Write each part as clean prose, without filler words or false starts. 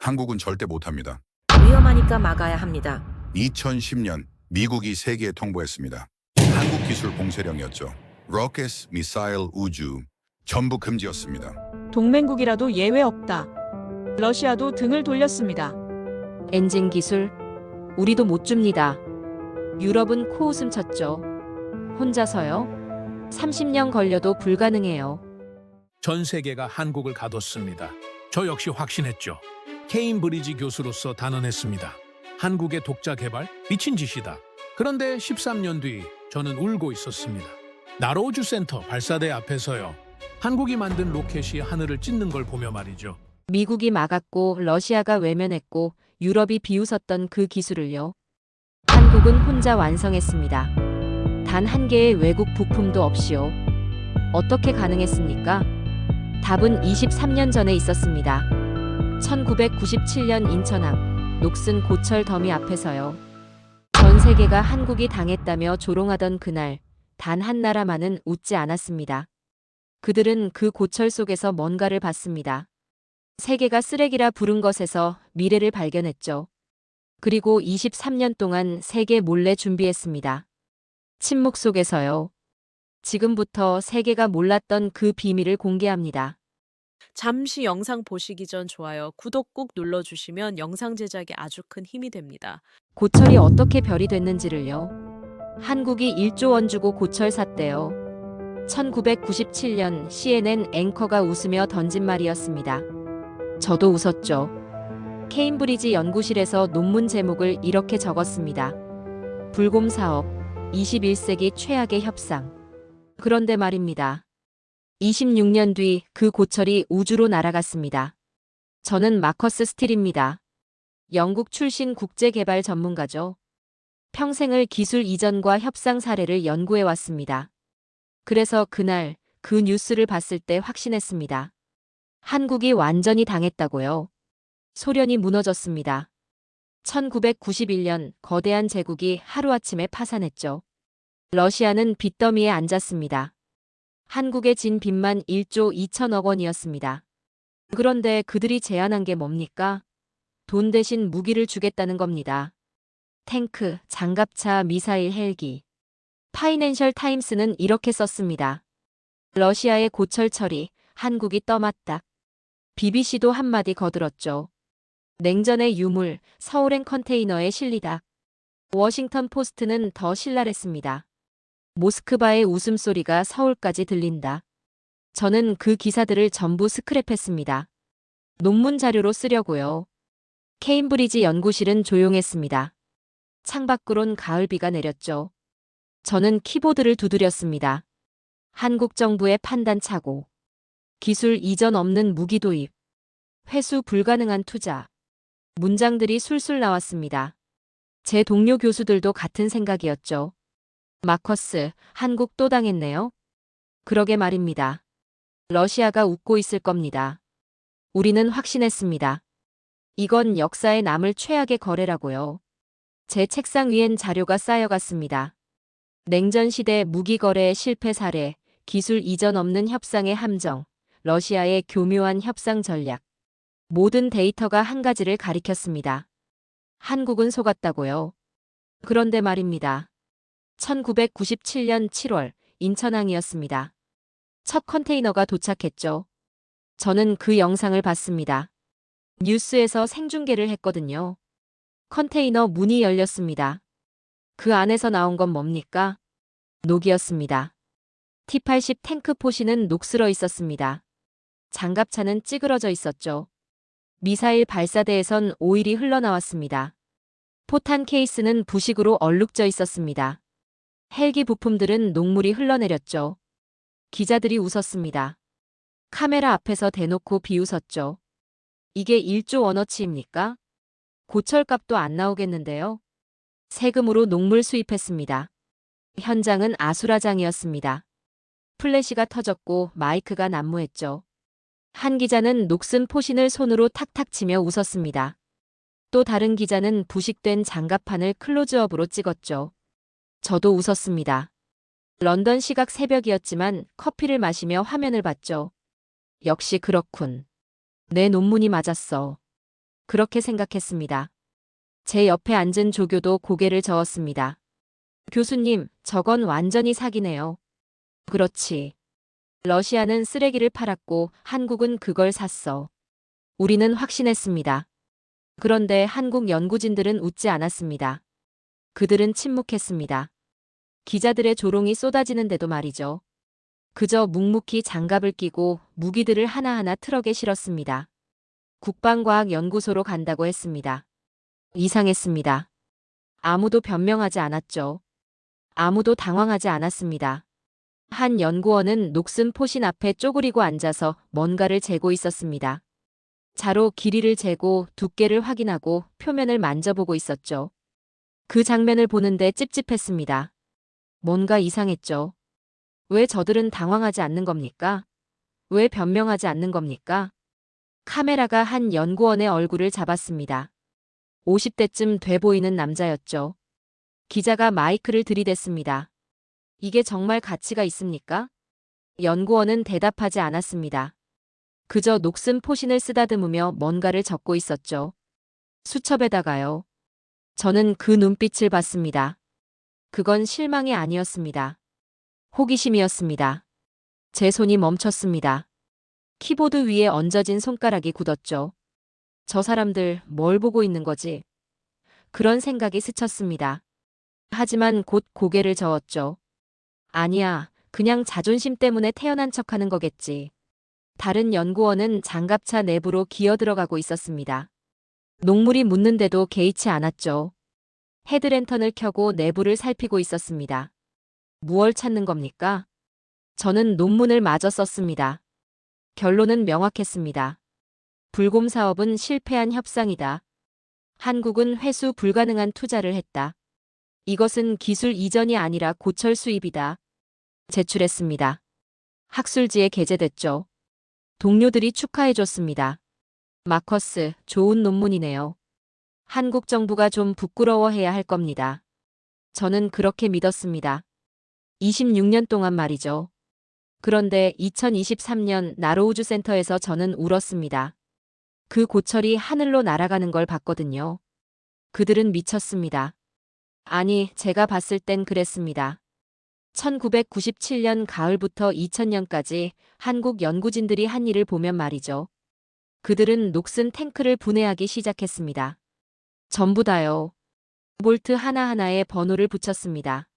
한국은 절대 못합니다. 위험하니까 막아야 합니다. 2010년 미국이 세계에 통보했습니다. 한국 기술 봉쇄령이었죠. 로켓, 미사일, 우주 전부 금지였습니다. 동맹국이라도 예외 없다. 러시아도 등을 돌렸습니다. 엔진 기술, 우리도 못 줍니다. 유럽은 코웃음 쳤죠. 혼자서요? 30년 걸려도 불가능해요. 전 세계가 한국을 가뒀습니다. 저 역시 확신했죠. 케임브리지 교수로서 단언했습니다. 한국의 독자 개발? 미친 짓이다. 그런데 13년 뒤 저는 울고 있었습니다. 나로우주 센터 발사대 앞에서요. 한국이 만든 로켓이 하늘을 찢는 걸 보며 말이죠. 미국이 막았고 러시아가 외면했고 유럽이 비웃었던 그 기술을요. 한국은 혼자 완성했습니다. 단 한 개의 외국 부품도 없이요. 어떻게 가능했습니까? 답은 23년 전에 있었습니다. 1997년 인천항 녹슨 고철 더미 앞에서요. 전 세계가 한국이 당했다며 조롱하던 그날 단 한 나라만은 웃지 않았습니다. 그들은 그 고철 속에서 뭔가를 봤습니다. 세계가 쓰레기라 부른 것에서 미래를 발견했죠. 그리고 23년 동안 세계 몰래 준비했습니다. 침묵 속에서요. 지금부터 세계가 몰랐던 그 비밀을 공개합니다. 잠시 영상 보시기 전 좋아요, 구독 꾹 눌러주시면 영상 제작에 아주 큰 힘이 됩니다. 고철이 어떻게 별이 됐는지를요. 한국이 1조 원 주고 고철 샀대요. 1997년 CNN 앵커가 웃으며 던진 말이었습니다. 저도 웃었죠. 케임브리지 연구실에서 논문 제목을 이렇게 적었습니다. 불곰 사업, 21세기 최악의 협상. 그런데 말입니다. 26년 뒤 그 고철이 우주로 날아갔습니다. 저는 마커스 스틸입니다. 영국 출신 국제개발 전문가죠. 평생을 기술 이전과 협상 사례를 연구해 왔습니다. 그래서 그날 그 뉴스를 봤을 때 확신했습니다. 한국이 완전히 당했다고요. 소련이 무너졌습니다. 1991년 거대한 제국이 하루아침에 파산했죠. 러시아는 빚더미에 앉았습니다. 한국의 진 빚만 1조 2천억 원이었습니다. 그런데 그들이 제안한 게 뭡니까? 돈 대신 무기를 주겠다는 겁니다. 탱크, 장갑차, 미사일, 헬기. 파이낸셜 타임스는 이렇게 썼습니다. 러시아의 고철 처리, 한국이 떠맞다. BBC도 한마디 거들었죠. 냉전의 유물, 서울행 컨테이너에 실리다. 워싱턴 포스트는 더 신랄했습니다. 모스크바의 웃음소리가 서울까지 들린다. 저는 그 기사들을 전부 스크랩했습니다. 논문 자료로 쓰려고요. 케임브리지 연구실은 조용했습니다. 창밖으론 가을비가 내렸죠. 저는 키보드를 두드렸습니다. 한국 정부의 판단 착오. 기술 이전 없는 무기 도입. 회수 불가능한 투자. 문장들이 술술 나왔습니다. 제 동료 교수들도 같은 생각이었죠. 마커스, 한국 또 당했네요. 그러게 말입니다. 러시아가 웃고 있을 겁니다. 우리는 확신했습니다. 이건 역사에 남을 최악의 거래라고요. 제 책상 위엔 자료가 쌓여갔습니다. 냉전 시대 무기 거래의 실패 사례, 기술 이전 없는 협상의 함정, 러시아의 교묘한 협상 전략. 모든 데이터가 한 가지를 가리켰습니다. 한국은 속았다고요. 그런데 말입니다. 1997년 7월 인천항이었습니다. 첫 컨테이너가 도착했죠. 저는 그 영상을 봤습니다. 뉴스에서 생중계를 했거든요. 컨테이너 문이 열렸습니다. 그 안에서 나온 건 뭡니까? 녹이었습니다. T-80 탱크 포시는 녹슬어 있었습니다. 장갑차는 찌그러져 있었죠. 미사일 발사대에선 오일이 흘러나왔습니다. 포탄 케이스는 부식으로 얼룩져 있었습니다. 헬기 부품들은 녹물이 흘러내렸죠. 기자들이 웃었습니다. 카메라 앞에서 대놓고 비웃었죠. 이게 1조 원어치입니까? 고철값도 안 나오겠는데요. 세금으로 녹물 수입했습니다. 현장은 아수라장이었습니다. 플래시가 터졌고 마이크가 난무했죠. 한 기자는 녹슨 포신을 손으로 탁탁 치며 웃었습니다. 또 다른 기자는 부식된 장갑판을 클로즈업으로 찍었죠. 저도 웃었습니다. 런던 시각 새벽이었지만 커피를 마시며 화면을 봤죠. 역시 그렇군. 내 논문이 맞았어. 그렇게 생각했습니다. 제 옆에 앉은 조교도 고개를 저었습니다. 교수님, 저건 완전히 사기네요. 그렇지. 러시아는 쓰레기를 팔았고 한국은 그걸 샀어. 우리는 확신했습니다. 그런데 한국 연구진들은 웃지 않았습니다. 그들은 침묵했습니다. 기자들의 조롱이 쏟아지는데도 말이죠. 그저 묵묵히 장갑을 끼고 무기들을 하나하나 트럭에 실었습니다. 국방과학연구소로 간다고 했습니다. 이상했습니다. 아무도 변명하지 않았죠. 아무도 당황하지 않았습니다. 한 연구원은 녹슨 포신 앞에 쪼그리고 앉아서 뭔가를 재고 있었습니다. 자로 길이를 재고 두께를 확인하고 표면을 만져보고 있었죠. 그 장면을 보는데 찝찝했습니다. 뭔가 이상했죠. 왜 저들은 당황하지 않는 겁니까? 왜 변명하지 않는 겁니까? 카메라가 한 연구원의 얼굴을 잡았습니다. 50대쯤 돼 보이는 남자였죠. 기자가 마이크를 들이댔습니다. 이게 정말 가치가 있습니까? 연구원은 대답하지 않았습니다. 그저 녹슨 포신을 쓰다듬으며 뭔가를 적고 있었죠. 수첩에다가요. 저는 그 눈빛을 봤습니다. 그건 실망이 아니었습니다. 호기심이었습니다. 제 손이 멈췄습니다. 키보드 위에 얹어진 손가락이 굳었죠. 저 사람들 뭘 보고 있는 거지? 그런 생각이 스쳤습니다. 하지만 곧 고개를 저었죠. 아니야, 그냥 자존심 때문에 태어난 척하는 거겠지. 다른 연구원은 장갑차 내부로 기어들어가고 있었습니다. 녹물이 묻는데도 개의치 않았죠. 헤드랜턴을 켜고 내부를 살피고 있었습니다. 무얼 찾는 겁니까? 저는 논문을 마저 썼습니다. 결론은 명확했습니다. 불곰 사업은 실패한 협상이다. 한국은 회수 불가능한 투자를 했다. 이것은 기술 이전이 아니라 고철 수입이다. 제출했습니다. 학술지에 게재됐죠. 동료들이 축하해줬습니다. 마커스, 좋은 논문이네요. 한국 정부가 좀 부끄러워해야 할 겁니다. 저는 그렇게 믿었습니다. 26년 동안 말이죠. 그런데 2023년 나로우주센터에서 저는 울었습니다. 그 고철이 하늘로 날아가는 걸 봤거든요. 그들은 미쳤습니다. 아니, 제가 봤을 땐 그랬습니다. 1997년 가을부터 2000년까지 한국 연구진들이 한 일을 보면 말이죠. 그들은 녹슨 탱크를 분해하기 시작했습니다. 전부 다요. 볼트 하나하나에 번호를 붙였습니다.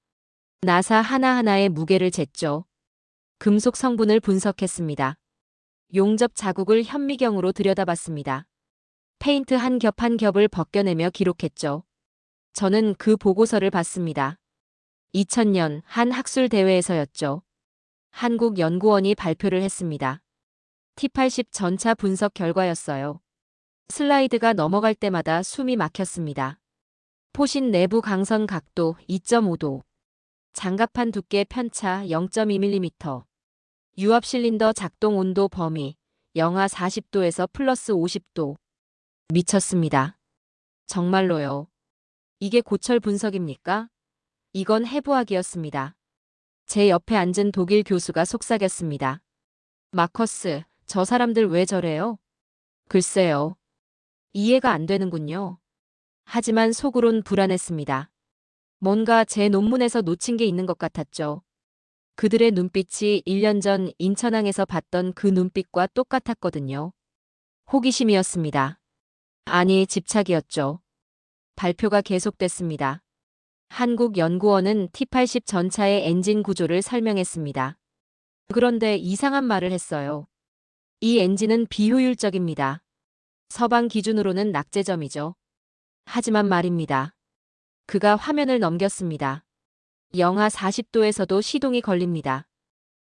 나사 하나하나의 무게를 쟀죠. 금속 성분을 분석했습니다. 용접 자국을 현미경으로 들여다봤습니다. 페인트 한 겹 한 겹을 벗겨내며 기록했죠. 저는 그 보고서를 봤습니다. 2000년 한 학술 대회에서였죠. 한국 연구원이 발표를 했습니다. T80 전차 분석 결과였어요. 슬라이드가 넘어갈 때마다 숨이 막혔습니다. 포신 내부 강선 각도 2.5도. 장갑판 두께 편차 0.2mm. 유압 실린더 작동 온도 범위 영하 40도에서 플러스 50도. 미쳤습니다. 정말로요. 이게 고철 분석입니까? 이건 해부학이었습니다. 제 옆에 앉은 독일 교수가 속삭였습니다. 마커스, 저 사람들 왜 저래요? 글쎄요. 이해가 안 되는군요. 하지만 속으론 불안했습니다. 뭔가 제 논문에서 놓친 게 있는 것 같았죠. 그들의 눈빛이 1년 전 인천항에서 봤던 그 눈빛과 똑같았거든요. 호기심이었습니다. 아니, 집착이었죠. 발표가 계속됐습니다. 한국연구원은 T80 전차의 엔진 구조를 설명했습니다. 그런데 이상한 말을 했어요. 이 엔진은 비효율적입니다. 서방 기준으로는 낙제점이죠. 하지만 말입니다. 그가 화면을 넘겼습니다. 영하 40도에서도 시동이 걸립니다.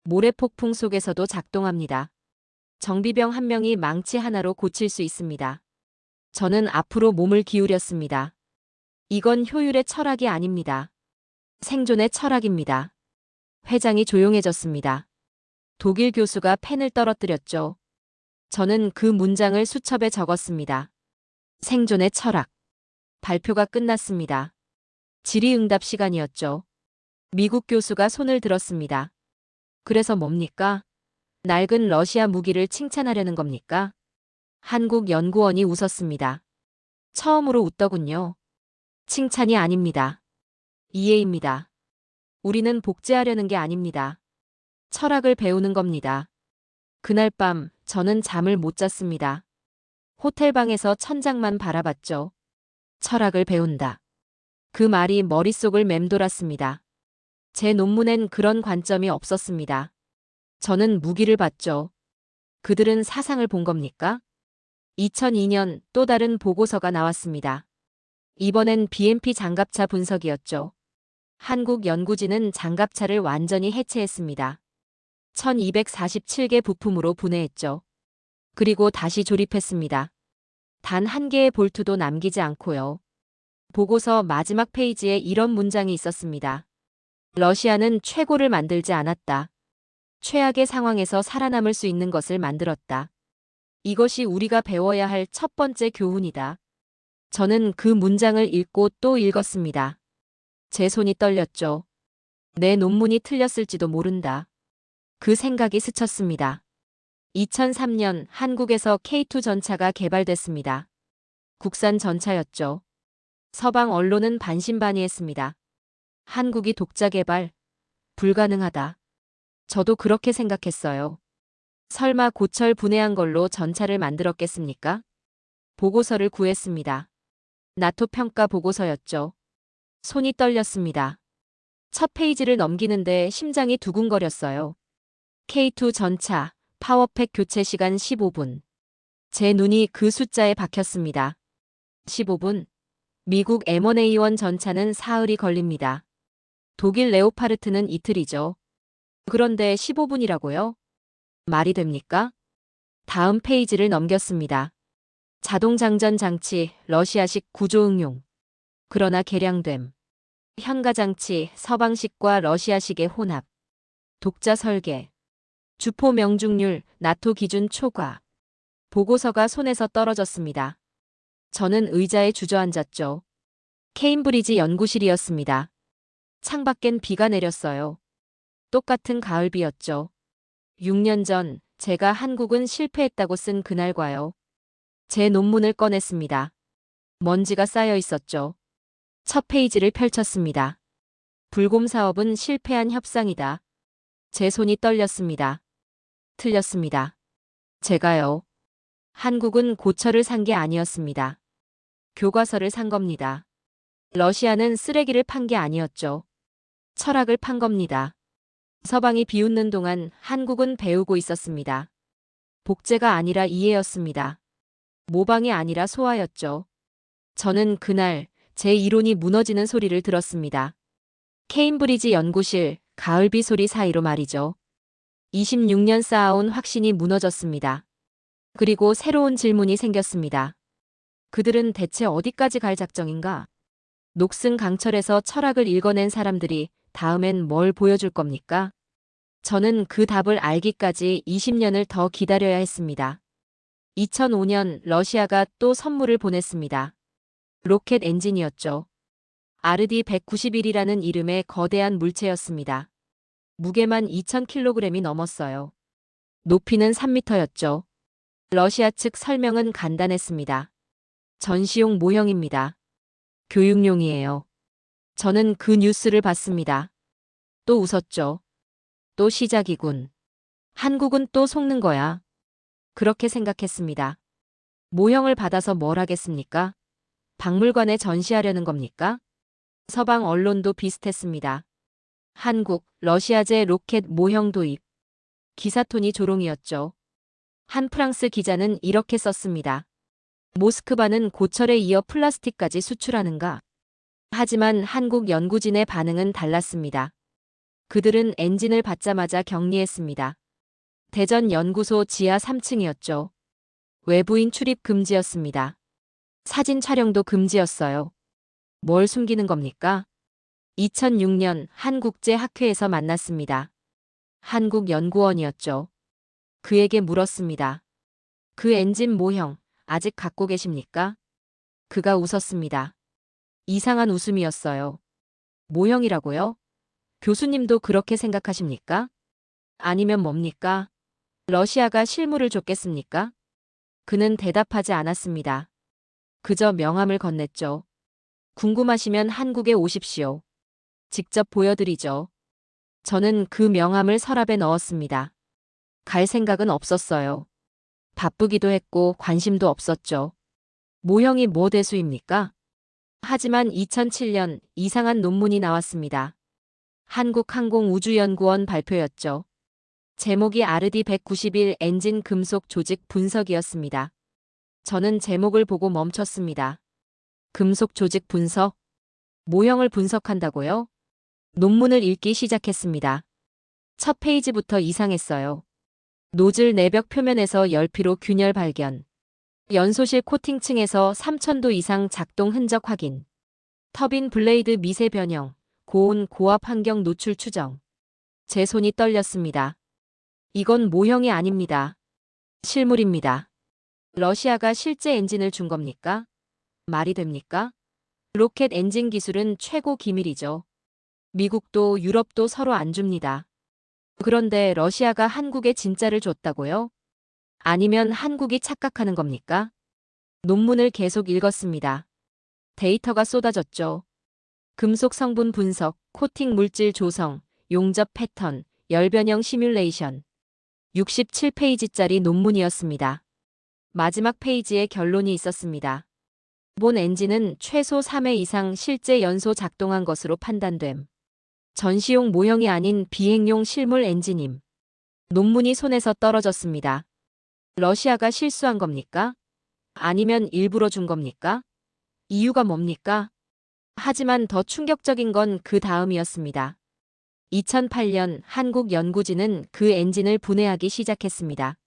모래폭풍 속에서도 작동합니다. 정비병 한 명이 망치 하나로 고칠 수 있습니다. 저는 앞으로 몸을 기울였습니다. 이건 효율의 철학이 아닙니다. 생존의 철학입니다. 회장이 조용해졌습니다. 독일 교수가 펜을 떨어뜨렸죠. 저는 그 문장을 수첩에 적었습니다. 생존의 철학. 발표가 끝났습니다. 질의응답 시간이었죠. 미국 교수가 손을 들었습니다. 그래서 뭡니까? 낡은 러시아 무기를 칭찬하려는 겁니까? 한국 연구원이 웃었습니다. 처음으로 웃더군요. 칭찬이 아닙니다. 이해입니다. 우리는 복제하려는 게 아닙니다. 철학을 배우는 겁니다. 그날 밤 저는 잠을 못 잤습니다. 호텔방에서 천장만 바라봤죠. 철학을 배운다. 그 말이 머릿속을 맴돌았습니다. 제 논문엔 그런 관점이 없었습니다. 저는 무기를 봤죠. 그들은 사상을 본 겁니까? 2002년 또 다른 보고서가 나왔습니다. 이번엔 BMP 장갑차 분석이었죠. 한국 연구진은 장갑차를 완전히 해체했습니다. 1247개 부품으로 분해했죠. 그리고 다시 조립했습니다. 단 한 개의 볼트도 남기지 않고요. 보고서 마지막 페이지에 이런 문장이 있었습니다. 러시아는 최고를 만들지 않았다. 최악의 상황에서 살아남을 수 있는 것을 만들었다. 이것이 우리가 배워야 할 첫 번째 교훈이다. 저는 그 문장을 읽고 또 읽었습니다. 제 손이 떨렸죠. 내 논문이 틀렸을지도 모른다. 그 생각이 스쳤습니다. 2003년 한국에서 K2 전차가 개발됐습니다. 국산 전차였죠. 서방 언론은 반신반의했습니다. 한국이 독자 개발? 불가능하다. 저도 그렇게 생각했어요. 설마 고철 분해한 걸로 전차를 만들었겠습니까? 보고서를 구했습니다. 나토 평가 보고서였죠. 손이 떨렸습니다. 첫 페이지를 넘기는데 심장이 두근거렸어요. K2 전차, 파워팩 교체 시간 15분. 제 눈이 그 숫자에 박혔습니다. 15분. 미국 M1A1 전차는 사흘이 걸립니다. 독일 레오파르트는 이틀이죠. 그런데 15분이라고요? 말이 됩니까? 다음 페이지를 넘겼습니다. 자동장전 장치, 러시아식 구조 응용. 그러나 개량됨. 현가장치, 서방식과 러시아식의 혼합. 독자 설계. 주포 명중률, 나토 기준 초과. 보고서가 손에서 떨어졌습니다. 저는 의자에 주저앉았죠. 케임브리지 연구실이었습니다. 창밖엔 비가 내렸어요. 똑같은 가을비였죠. 6년 전 제가 한국은 실패했다고 쓴 그날과요. 제 논문을 꺼냈습니다. 먼지가 쌓여 있었죠. 첫 페이지를 펼쳤습니다. 불곰 사업은 실패한 협상이다. 제 손이 떨렸습니다. 틀렸습니다. 제가요. 한국은 고철을 산 게 아니었습니다. 교과서를 산 겁니다. 러시아는 쓰레기를 판 게 아니었죠. 철학을 판 겁니다. 서방이 비웃는 동안 한국은 배우고 있었습니다. 복제가 아니라 이해였습니다. 모방이 아니라 소화였죠. 저는 그날 제 이론이 무너지는 소리를 들었습니다. 케임브리지 연구실, 가을비 소리 사이로 말이죠. 26년 쌓아온 확신이 무너졌습니다. 그리고 새로운 질문이 생겼습니다. 그들은 대체 어디까지 갈 작정인가? 녹슨 강철에서 철학을 읽어낸 사람들이 다음엔 뭘 보여줄 겁니까? 저는 그 답을 알기까지 20년을 더 기다려야 했습니다. 2005년 러시아가 또 선물을 보냈습니다. 로켓 엔진이었죠. RD-191이라는 이름의 거대한 물체였습니다. 무게만 2,000kg이 넘었어요. 높이는 3m였죠. 러시아 측 설명은 간단했습니다. 전시용 모형입니다. 교육용이에요. 저는 그 뉴스를 봤습니다. 또 웃었죠. 또 시작이군. 한국은 또 속는 거야. 그렇게 생각했습니다. 모형을 받아서 뭘 하겠습니까? 박물관에 전시하려는 겁니까? 서방 언론도 비슷했습니다. 한국, 러시아제 로켓 모형 도입. 기사톤이 조롱이었죠. 한 프랑스 기자는 이렇게 썼습니다. 모스크바는 고철에 이어 플라스틱까지 수출하는가? 하지만 한국 연구진의 반응은 달랐습니다. 그들은 엔진을 받자마자 격리했습니다. 대전 연구소 지하 3층이었죠. 외부인 출입 금지였습니다. 사진 촬영도 금지였어요. 뭘 숨기는 겁니까? 2006년 한국제학회에서 만났습니다. 한국연구원이었죠. 그에게 물었습니다. 그 엔진 모형 아직 갖고 계십니까? 그가 웃었습니다. 이상한 웃음이었어요. 모형이라고요? 교수님도 그렇게 생각하십니까? 아니면 뭡니까? 러시아가 실물을 줬겠습니까? 그는 대답하지 않았습니다. 그저 명함을 건넸죠. 궁금하시면 한국에 오십시오. 직접 보여드리죠. 저는 그 명함을 서랍에 넣었습니다. 갈 생각은 없었어요. 바쁘기도 했고 관심도 없었죠. 모형이 뭐 대수입니까? 하지만 2007년 이상한 논문이 나왔습니다. 한국항공우주연구원 발표였죠. 제목이 RD-191 엔진 금속 조직 분석이었습니다. 저는 제목을 보고 멈췄습니다. 금속 조직 분석? 모형을 분석한다고요? 논문을 읽기 시작했습니다. 첫 페이지부터 이상했어요. 노즐 내벽 표면에서 열피로 균열 발견. 연소실 코팅층에서 3000도 이상 작동 흔적 확인. 터빈 블레이드 미세 변형, 고온 고압 환경 노출 추정. 제 손이 떨렸습니다. 이건 모형이 아닙니다. 실물입니다. 러시아가 실제 엔진을 준 겁니까? 말이 됩니까? 로켓 엔진 기술은 최고 기밀이죠. 미국도 유럽도 서로 안 줍니다. 그런데 러시아가 한국에 진짜를 줬다고요? 아니면 한국이 착각하는 겁니까? 논문을 계속 읽었습니다. 데이터가 쏟아졌죠. 금속 성분 분석, 코팅 물질 조성, 용접 패턴, 열 변형 시뮬레이션. 67페이지짜리 논문이었습니다. 마지막 페이지에 결론이 있었습니다. 본 엔진은 최소 3회 이상 실제 연소 작동한 것으로 판단됨. 전시용 모형이 아닌 비행용 실물 엔진임. 논문이 손에서 떨어졌습니다. 러시아가 실수한 겁니까? 아니면 일부러 준 겁니까? 이유가 뭡니까? 하지만 더 충격적인 건 그 다음이었습니다. 2008년 한국 연구진은 그 엔진을 분해하기 시작했습니다.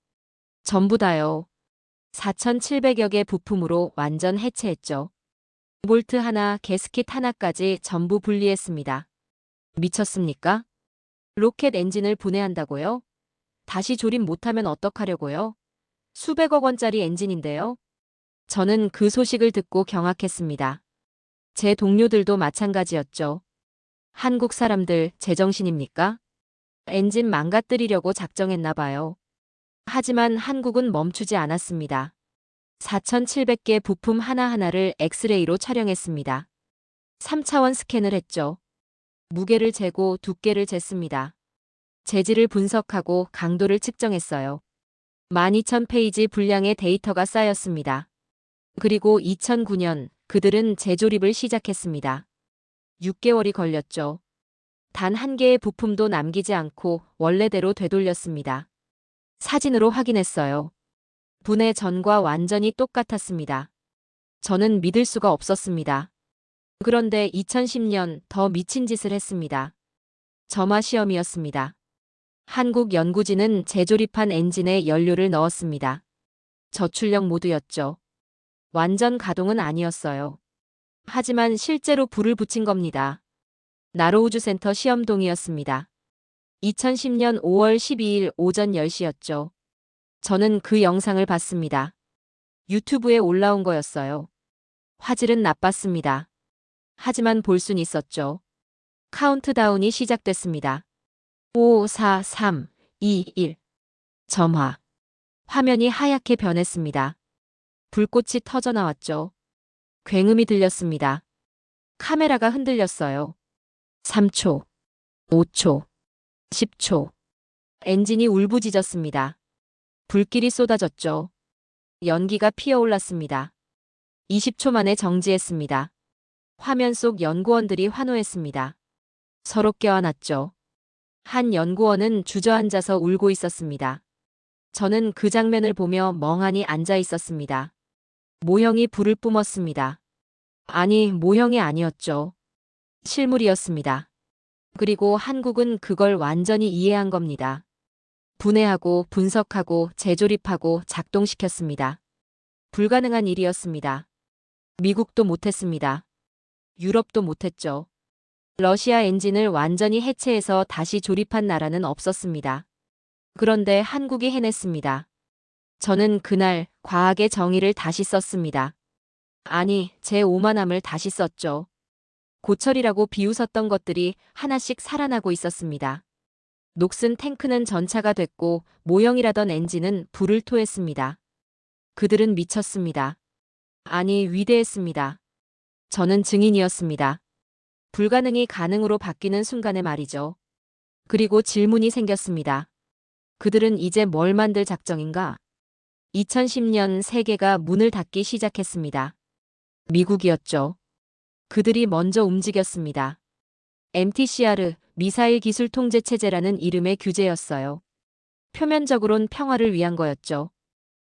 전부 다요. 4,700여 개 부품으로 완전 해체했죠. 볼트 하나, 게스킷 하나까지 전부 분리했습니다. 미쳤습니까? 로켓 엔진을 분해한다고요? 다시 조립 못하면 어떡하려고요? 수백억 원짜리 엔진인데요. 저는 그 소식을 듣고 경악했습니다. 제 동료들도 마찬가지였죠. 한국 사람들 제정신입니까? 엔진 망가뜨리려고 작정했나 봐요. 하지만 한국은 멈추지 않았습니다. 4,700개 부품 하나하나를 엑스레이로 촬영했습니다. 3차원 스캔을 했죠. 무게를 재고 두께를 쟀습니다. 재질을 분석하고 강도를 측정했어요. 12,000페이지 분량의 데이터가 쌓였습니다. 그리고 2009년 그들은 재조립을 시작했습니다. 6개월이 걸렸죠. 단 한 개의 부품도 남기지 않고 원래대로 되돌렸습니다. 사진으로 확인했어요. 분해 전과 완전히 똑같았습니다. 저는 믿을 수가 없었습니다. 그런데 2010년 더 미친 짓을 했습니다. 점화 시험이었습니다. 한국 연구진은 재조립한 엔진에 연료를 넣었습니다. 저출력 모드였죠. 완전 가동은 아니었어요. 하지만 실제로 불을 붙인 겁니다. 나로우주센터 시험동이었습니다. 2010년 5월 12일 오전 10시였죠. 저는 그 영상을 봤습니다. 유튜브에 올라온 거였어요. 화질은 나빴습니다. 하지만 볼 순 있었죠. 카운트다운이 시작됐습니다. 5, 4, 3, 2, 1. 점화. 화면이 하얗게 변했습니다. 불꽃이 터져 나왔죠. 굉음이 들렸습니다. 카메라가 흔들렸어요. 3초, 5초, 10초. 엔진이 울부짖었습니다. 불길이 쏟아졌죠. 연기가 피어올랐습니다. 20초 만에 정지했습니다. 화면 속 연구원들이 환호했습니다. 서로 껴안았죠. 한 연구원은 주저앉아서 울고 있었습니다. 저는 그 장면을 보며 멍하니 앉아 있었습니다. 모형이 불을 뿜었습니다. 아니, 모형이 아니었죠. 실물이었습니다. 그리고 한국은 그걸 완전히 이해한 겁니다. 분해하고 분석하고 재조립하고 작동시켰습니다. 불가능한 일이었습니다. 미국도 못했습니다. 유럽도 못했죠. 러시아 엔진을 완전히 해체해서 다시 조립한 나라는 없었습니다. 그런데 한국이 해냈습니다. 저는 그날 과학의 정의를 다시 썼습니다. 아니, 제 오만함을 다시 썼죠. 고철이라고 비웃었던 것들이 하나씩 살아나고 있었습니다. 녹슨 탱크는 전차가 됐고 모형이라던 엔진은 불을 토했습니다. 그들은 미쳤습니다. 아니, 위대했습니다. 저는 증인이었습니다. 불가능이 가능으로 바뀌는 순간에 말이죠. 그리고 질문이 생겼습니다. 그들은 이제 뭘 만들 작정인가? 2010년 세계가 문을 닫기 시작했습니다. 미국이었죠. 그들이 먼저 움직였습니다. MTCR, 미사일 기술 통제 체제라는 이름의 규제였어요. 표면적으론 평화를 위한 거였죠.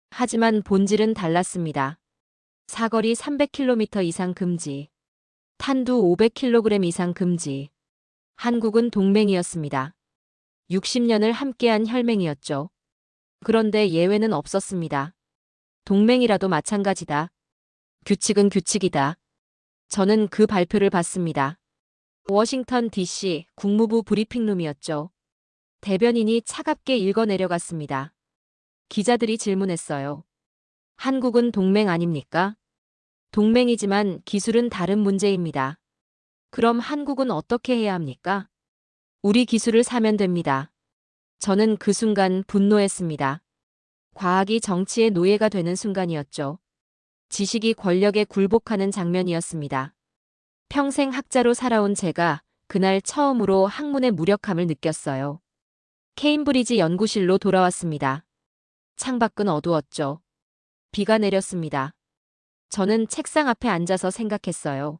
하지만 본질은 달랐습니다. 사거리 300km 이상 금지. 탄두 500kg 이상 금지. 한국은 동맹이었습니다. 60년을 함께한 혈맹이었죠. 그런데 예외는 없었습니다. 동맹이라도 마찬가지다. 규칙은 규칙이다. 저는 그 발표를 받습니다. 워싱턴 DC 국무부 브리핑룸이었죠. 대변인이 차갑게 읽어 내려갔습니다. 기자들이 질문했어요. 한국은 동맹 아닙니까? 동맹이지만 기술은 다른 문제입니다. 그럼 한국은 어떻게 해야 합니까? 우리 기술을 사면 됩니다. 저는 그 순간 분노했습니다. 과학이 정치의 노예가 되는 순간이었죠. 지식이 권력에 굴복하는 장면이었습니다. 평생 학자로 살아온 제가 그날 처음으로 학문의 무력함을 느꼈어요. 케임브리지 연구실로 돌아왔습니다. 창밖은 어두웠죠. 비가 내렸습니다. 저는 책상 앞에 앉아서 생각했어요.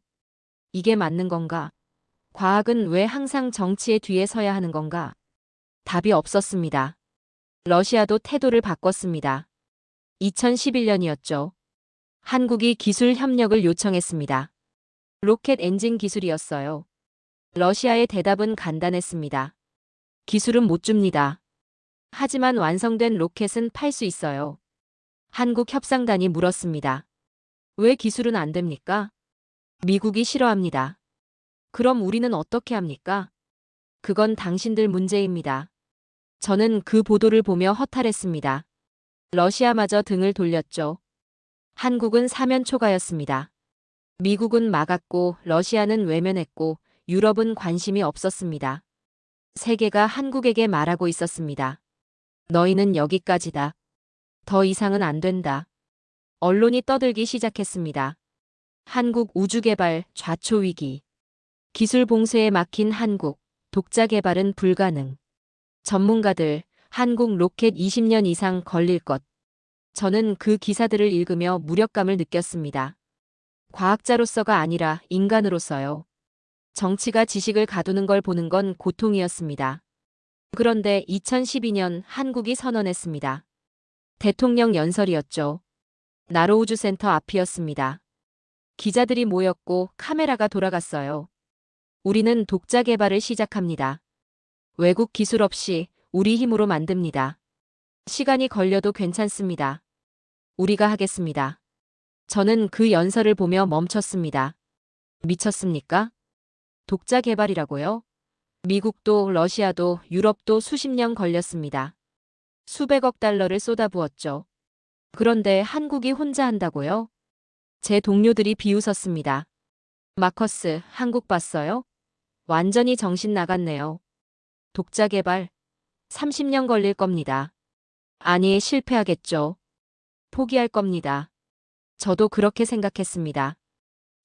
이게 맞는 건가? 과학은 왜 항상 정치의 뒤에 서야 하는 건가? 답이 없었습니다. 러시아도 태도를 바꿨습니다. 2011년이었죠. 한국이 기술 협력을 요청했습니다. 로켓 엔진 기술이었어요. 러시아의 대답은 간단했습니다. 기술은 못 줍니다. 하지만 완성된 로켓은 팔 수 있어요. 한국 협상단이 물었습니다. 왜 기술은 안 됩니까? 미국이 싫어합니다. 그럼 우리는 어떻게 합니까? 그건 당신들 문제입니다. 저는 그 보도를 보며 허탈했습니다. 러시아마저 등을 돌렸죠. 한국은 사면초가였습니다. 미국은 막았고 러시아는 외면했고 유럽은 관심이 없었습니다. 세계가 한국에게 말하고 있었습니다. 너희는 여기까지다. 더 이상은 안 된다. 언론이 떠들기 시작했습니다. 한국 우주개발 좌초위기. 기술 봉쇄에 막힌 한국, 독자 개발은 불가능. 전문가들, 한국 로켓 20년 이상 걸릴 것. 저는 그 기사들을 읽으며 무력감을 느꼈습니다. 과학자로서가 아니라 인간으로서요. 정치가 지식을 가두는 걸 보는 건 고통이었습니다. 그런데 2012년 한국이 선언했습니다. 대통령 연설이었죠. 나로우주센터 앞이었습니다. 기자들이 모였고 카메라가 돌아갔어요. 우리는 독자 개발을 시작합니다. 외국 기술 없이 우리 힘으로 만듭니다. 시간이 걸려도 괜찮습니다. 우리가 하겠습니다. 저는 그 연설을 보며 멈췄습니다. 미쳤습니까? 독자 개발이라고요? 미국도 러시아도 유럽도 수십 년 걸렸습니다. 수백억 달러를 쏟아부었죠. 그런데 한국이 혼자 한다고요? 제 동료들이 비웃었습니다. 마커스, 한국 봤어요? 완전히 정신 나갔네요. 독자 개발 30년 걸릴 겁니다. 아니, 실패하겠죠. 포기할 겁니다. 저도 그렇게 생각했습니다.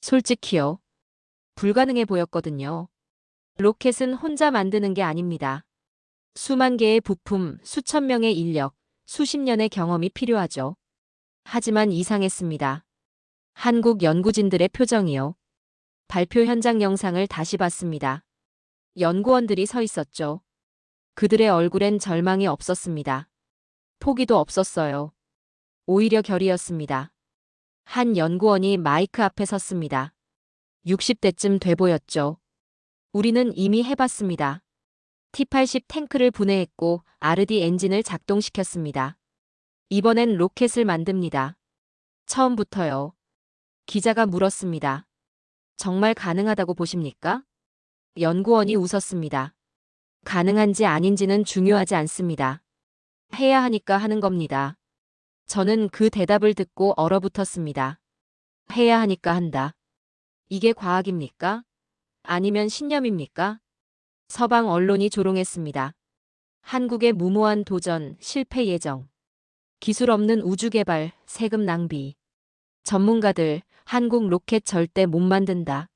솔직히요. 불가능해 보였거든요. 로켓은 혼자 만드는 게 아닙니다. 수만 개의 부품, 수천 명의 인력, 수십 년의 경험이 필요하죠. 하지만 이상했습니다. 한국 연구진들의 표정이요. 발표 현장 영상을 다시 봤습니다. 연구원들이 서 있었죠. 그들의 얼굴엔 절망이 없었습니다. 포기도 없었어요. 오히려 결이었습니다. 한 연구원이 마이크 앞에 섰습니다. 60대쯤 돼 보였죠. 우리는 이미 해봤습니다. T-80 탱크를 분해했고 RD 엔진을 작동시켰습니다. 이번엔 로켓을 만듭니다. 처음부터요. 기자가 물었습니다. 정말 가능하다고 보십니까? 연구원이 웃었습니다. 가능한지 아닌지는 중요하지 않습니다. 해야 하니까 하는 겁니다. 저는 그 대답을 듣고 얼어붙었습니다. 해야 하니까 한다. 이게 과학입니까? 아니면 신념입니까? 서방 언론이 조롱했습니다. 한국의 무모한 도전, 실패 예정. 기술 없는 우주 개발, 세금 낭비. 전문가들, 한국 로켓 절대 못 만든다.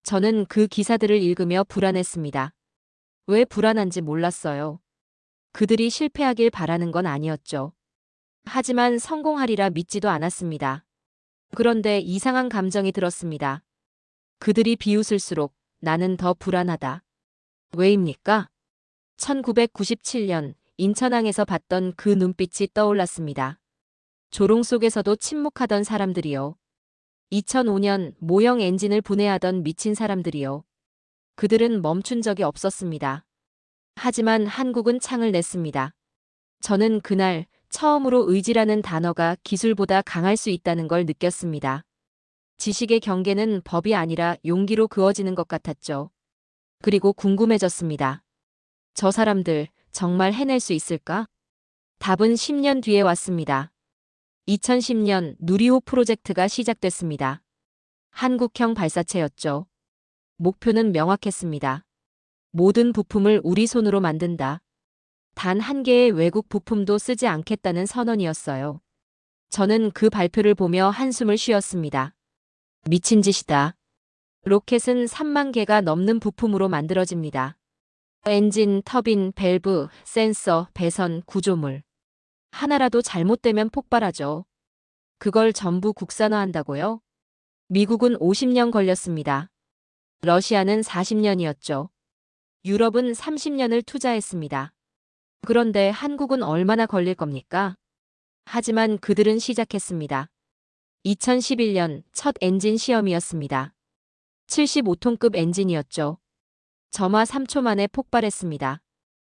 저는 그 기사들을 읽으며 불안했습니다. 왜 불안한지 몰랐어요. 그들이 실패하길 바라는 건 아니었죠. 하지만 성공하리라 믿지도 않았습니다. 그런데 이상한 감정이 들었습니다. 그들이 비웃을수록 나는 더 불안하다. 왜입니까? 1997년 인천항에서 봤던 그 눈빛이 떠올랐습니다. 조롱 속에서도 침묵하던 사람들이요. 2005년 모형 엔진을 분해하던 미친 사람들이요. 그들은 멈춘 적이 없었습니다. 하지만 한국은 창을 냈습니다. 저는 그날 처음으로 의지라는 단어가 기술보다 강할 수 있다는 걸 느꼈습니다. 지식의 경계는 법이 아니라 용기로 그어지는 것 같았죠. 그리고 궁금해졌습니다. 저 사람들 정말 해낼 수 있을까? 답은 10년 뒤에 왔습니다. 2010년 누리호 프로젝트가 시작됐습니다. 한국형 발사체였죠. 목표는 명확했습니다. 모든 부품을 우리 손으로 만든다. 단 한 개의 외국 부품도 쓰지 않겠다는 선언이었어요. 저는 그 발표를 보며 한숨을 쉬었습니다. 미친 짓이다. 로켓은 3만 개가 넘는 부품으로 만들어집니다. 엔진, 터빈, 밸브, 센서, 배선, 구조물. 하나라도 잘못되면 폭발하죠. 그걸 전부 국산화한다고요? 미국은 50년 걸렸습니다. 러시아는 40년이었죠. 유럽은 30년을 투자했습니다. 그런데 한국은 얼마나 걸릴 겁니까? 하지만 그들은 시작했습니다. 2011년 첫 엔진 시험이었습니다. 75톤급 엔진이었죠. 점화 3초 만에 폭발했습니다.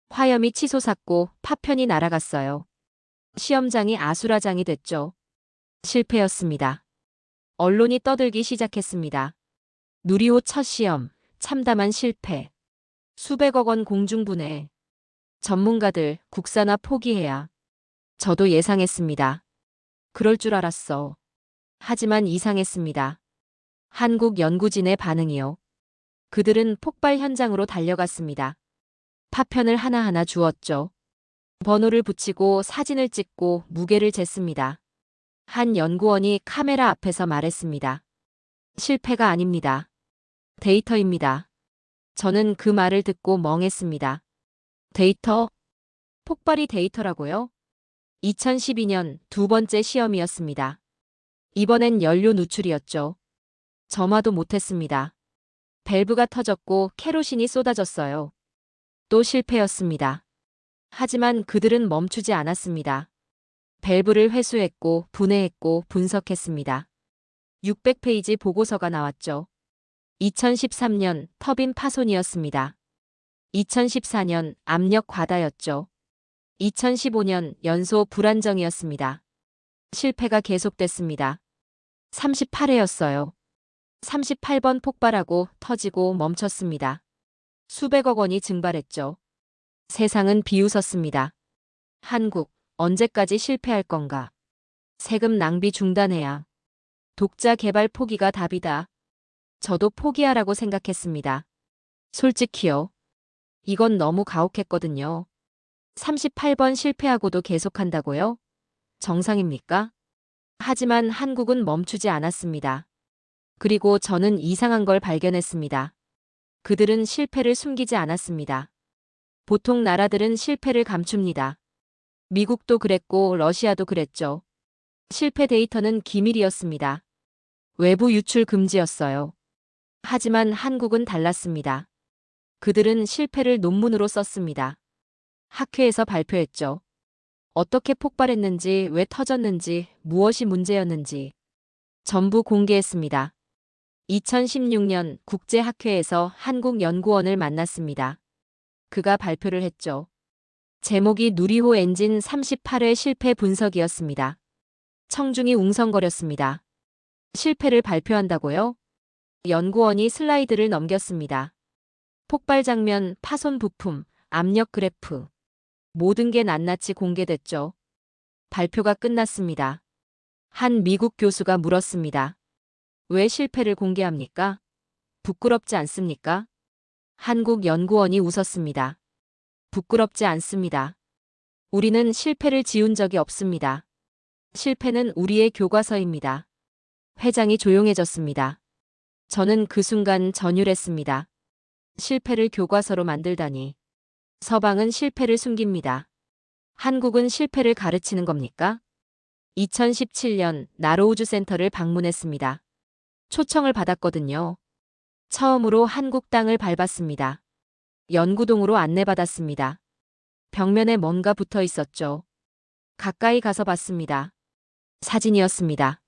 화염이 치솟았고 파편이 날아갔어요. 시험장이 아수라장이 됐죠. 실패였습니다. 언론이 떠들기 시작했습니다. 누리호 첫 시험, 참담한 실패. 수백억 원 공중분해. 전문가들, 국산화 포기해야. 저도 예상했습니다. 그럴 줄 알았어. 하지만 이상했습니다. 한국 연구진의 반응이요. 그들은 폭발 현장으로 달려갔습니다. 파편을 하나하나 주었죠. 번호를 붙이고 사진을 찍고 무게를 쟀습니다. 한 연구원이 카메라 앞에서 말했습니다. 실패가 아닙니다. 데이터입니다. 저는 그 말을 듣고 멍했습니다. 데이터? 폭발이 데이터라고요? 2012년 두 번째 시험이었습니다. 이번엔 연료 누출이었죠. 점화도 못했습니다. 밸브가 터졌고 케로신이 쏟아졌어요. 또 실패였습니다. 하지만 그들은 멈추지 않았습니다. 밸브를 회수했고 분해했고 분석했습니다. 600페이지 보고서가 나왔죠. 2013년 터빈 파손이었습니다. 2014년 압력 과다였죠. 2015년 연소 불안정이었습니다. 실패가 계속됐습니다. 38회였어요. 38번 폭발하고 터지고 멈췄습니다. 수백억 원이 증발했죠. 세상은 비웃었습니다. 한국, 언제까지 실패할 건가? 세금 낭비 중단해야. 독자 개발 포기가 답이다. 저도 포기하라고 생각했습니다. 솔직히요. 이건 너무 가혹했거든요. 38번 실패하고도 계속한다고요? 정상입니까? 하지만 한국은 멈추지 않았습니다. 그리고 저는 이상한 걸 발견했습니다. 그들은 실패를 숨기지 않았습니다. 보통 나라들은 실패를 감춥니다. 미국도 그랬고 러시아도 그랬죠. 실패 데이터는 기밀이었습니다. 외부 유출 금지였어요. 하지만 한국은 달랐습니다. 그들은 실패를 논문으로 썼습니다. 학회에서 발표했죠. 어떻게 폭발했는지, 왜 터졌는지, 무엇이 문제였는지 전부 공개했습니다. 2016년 국제학회에서 한국연구원을 만났습니다. 그가 발표를 했죠. 제목이 누리호 엔진 38회 실패 분석이었습니다. 청중이 웅성거렸습니다. 실패를 발표한다고요? 연구원이 슬라이드를 넘겼습니다. 폭발 장면, 파손 부품, 압력 그래프. 모든 게 낱낱이 공개됐죠. 발표가 끝났습니다. 한 미국 교수가 물었습니다. 왜 실패를 공개합니까? 부끄럽지 않습니까? 한국 연구원이 웃었습니다. 부끄럽지 않습니다. 우리는 실패를 지운 적이 없습니다. 실패는 우리의 교과서입니다. 회장이 조용해졌습니다. 저는 그 순간 전율했습니다. 실패를 교과서로 만들다니. 서방은 실패를 숨깁니다. 한국은 실패를 가르치는 겁니까? 2017년 나로우주센터를 방문했습니다. 초청을 받았거든요. 처음으로 한국 땅을 밟았습니다. 연구동으로 안내받았습니다. 벽면에 뭔가 붙어 있었죠. 가까이 가서 봤습니다. 사진이었습니다.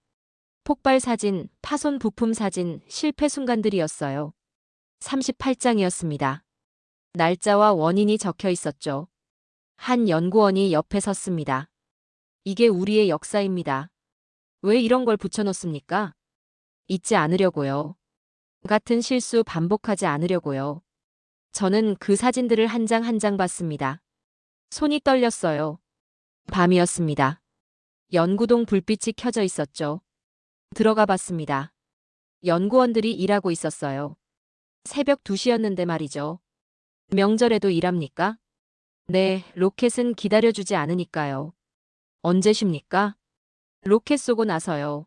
폭발 사진, 파손 부품 사진, 실패 순간들이었어요. 38장이었습니다. 날짜와 원인이 적혀 있었죠. 한 연구원이 옆에 섰습니다. 이게 우리의 역사입니다. 왜 이런 걸 붙여놓습니까? 잊지 않으려고요. 같은 실수 반복하지 않으려고요. 저는 그 사진들을 한 장 한 장 봤습니다. 손이 떨렸어요. 밤이었습니다. 연구동 불빛이 켜져 있었죠. 들어가 봤습니다. 연구원들이 일하고 있었어요. 새벽 2시였는데 말이죠. 명절에도 일합니까? 네, 로켓은 기다려주지 않으니까요. 언제 쉽니까? 로켓 쏘고 나서요.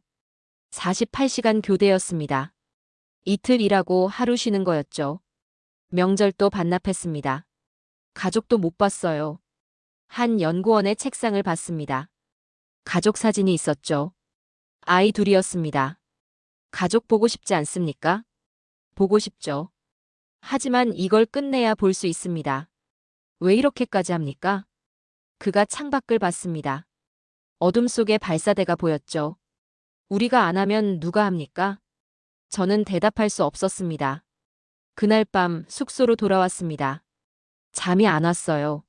48시간 교대였습니다. 이틀 일하고 하루 쉬는 거였죠. 명절도 반납했습니다. 가족도 못 봤어요. 한 연구원의 책상을 봤습니다. 가족 사진이 있었죠. 아이 둘이었습니다. 가족 보고 싶지 않습니까? 보고 싶죠. 하지만 이걸 끝내야 볼 수 있습니다. 왜 이렇게까지 합니까? 그가 창밖을 봤습니다. 어둠 속에 발사대가 보였죠. 우리가 안 하면 누가 합니까? 저는 대답할 수 없었습니다. 그날 밤 숙소로 돌아왔습니다. 잠이 안 왔어요.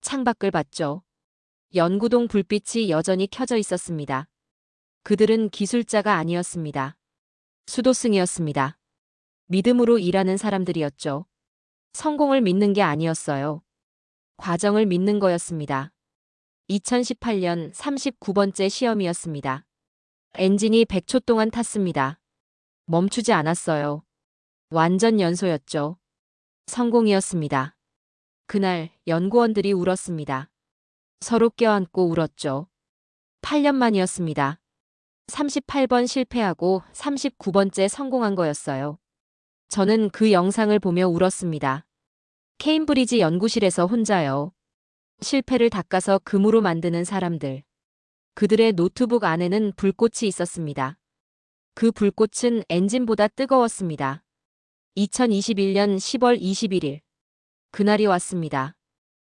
창밖을 봤죠. 연구동 불빛이 여전히 켜져 있었습니다. 그들은 기술자가 아니었습니다. 수도승이었습니다. 믿음으로 일하는 사람들이었죠. 성공을 믿는 게 아니었어요. 과정을 믿는 거였습니다. 2018년 39번째 시험이었습니다. 엔진이 100초 동안 탔습니다. 멈추지 않았어요. 완전 연소였죠. 성공이었습니다. 그날 연구원들이 울었습니다. 서로 껴안고 울었죠. 8년 만이었습니다. 38번 실패하고 39번째 성공한 거였어요. 저는 그 영상을 보며 울었습니다. 케임브리지 연구실에서 혼자요. 실패를 닦아서 금으로 만드는 사람들. 그들의 노트북 안에는 불꽃이 있었습니다. 그 불꽃은 엔진보다 뜨거웠습니다. 2021년 10월 21일. 그날이 왔습니다.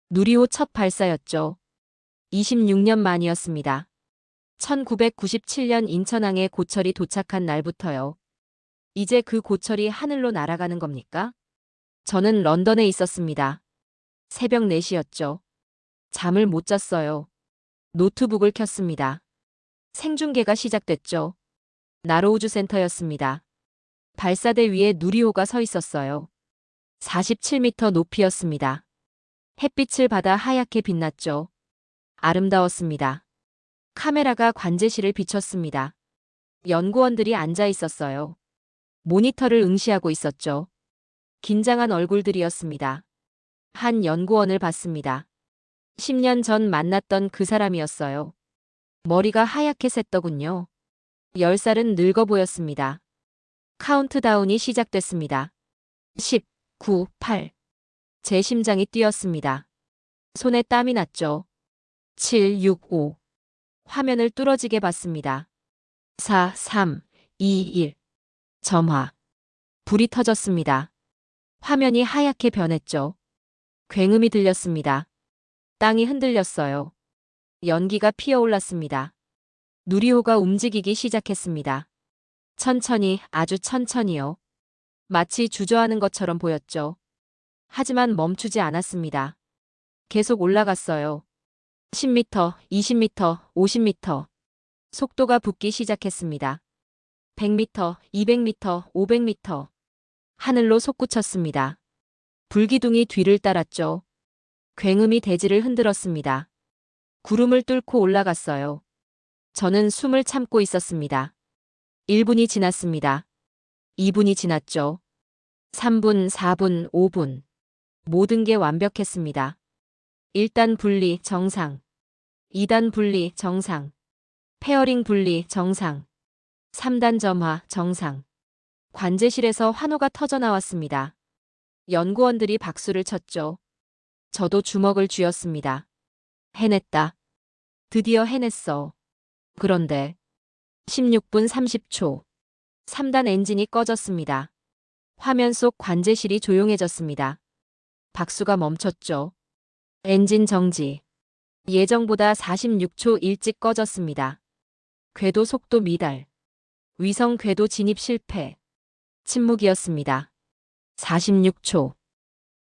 누리호 첫 발사였죠. 26년 만이었습니다. 1997년 인천항에 고철이 도착한 날부터요. 이제 그 고철이 하늘로 날아가는 겁니까? 저는 런던에 있었습니다. 새벽 4시였죠. 잠을 못 잤어요. 노트북을 켰습니다. 생중계가 시작됐죠. 나로우주 센터였습니다. 발사대 위에 누리호가 서 있었어요. 47m 높이였습니다. 햇빛을 받아 하얗게 빛났죠. 아름다웠습니다. 카메라가 관제실을 비췄습니다. 연구원들이 앉아 있었어요. 모니터를 응시하고 있었죠. 긴장한 얼굴들이었습니다. 한 연구원을 봤습니다. 10년 전 만났던 그 사람이었어요. 머리가 하얗게 샜더군요. 10살은 늙어 보였습니다. 카운트다운이 시작됐습니다. 10, 9, 8. 제 심장이 뛰었습니다. 손에 땀이 났죠. 7, 6, 5. 화면을 뚫어지게 봤습니다. 4, 3, 2, 1. 점화. 불이 터졌습니다. 화면이 하얗게 변했죠. 굉음이 들렸습니다. 땅이 흔들렸어요. 연기가 피어올랐습니다. 누리호가 움직이기 시작했습니다. 천천히, 아주 천천히요. 마치 주저하는 것처럼 보였죠. 하지만 멈추지 않았습니다. 계속 올라갔어요. 10m, 20m, 50m. 속도가 붙기 시작했습니다. 100m, 200m, 500m. 하늘로 솟구쳤습니다. 불기둥이 뒤를 따랐죠. 굉음이 대지를 흔들었습니다. 구름을 뚫고 올라갔어요. 저는 숨을 참고 있었습니다. 1분이 지났습니다. 2분이 지났죠. 3분, 4분, 5분. 모든 게 완벽했습니다. 1단 분리 정상. 2단 분리 정상. 페어링 분리 정상. 3단 점화 정상. 관제실에서 환호가 터져 나왔습니다. 연구원들이 박수를 쳤죠. 저도 주먹을 쥐었습니다. 해냈다. 드디어 해냈어. 그런데 16분 30초. 3단 엔진이 꺼졌습니다. 화면 속 관제실이 조용해졌습니다. 박수가 멈췄죠. 엔진 정지. 예정보다 46초 일찍 꺼졌습니다. 궤도 속도 미달. 위성 궤도 진입 실패. 침묵이었습니다. 46초.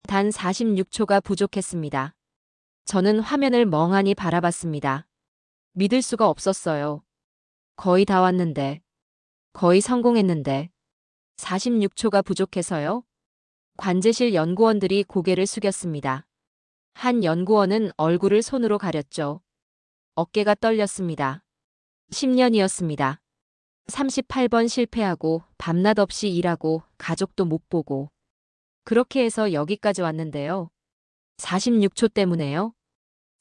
단 46초가 부족했습니다. 저는 화면을 멍하니 바라봤습니다. 믿을 수가 없었어요. 거의 다 왔는데. 거의 성공했는데. 46초가 부족해서요? 관제실 연구원들이 고개를 숙였습니다. 한 연구원은 얼굴을 손으로 가렸죠. 어깨가 떨렸습니다. 10년이었습니다. 38번 실패하고 밤낮 없이 일하고 가족도 못 보고 그렇게 해서 여기까지 왔는데요. 46초 때문에요.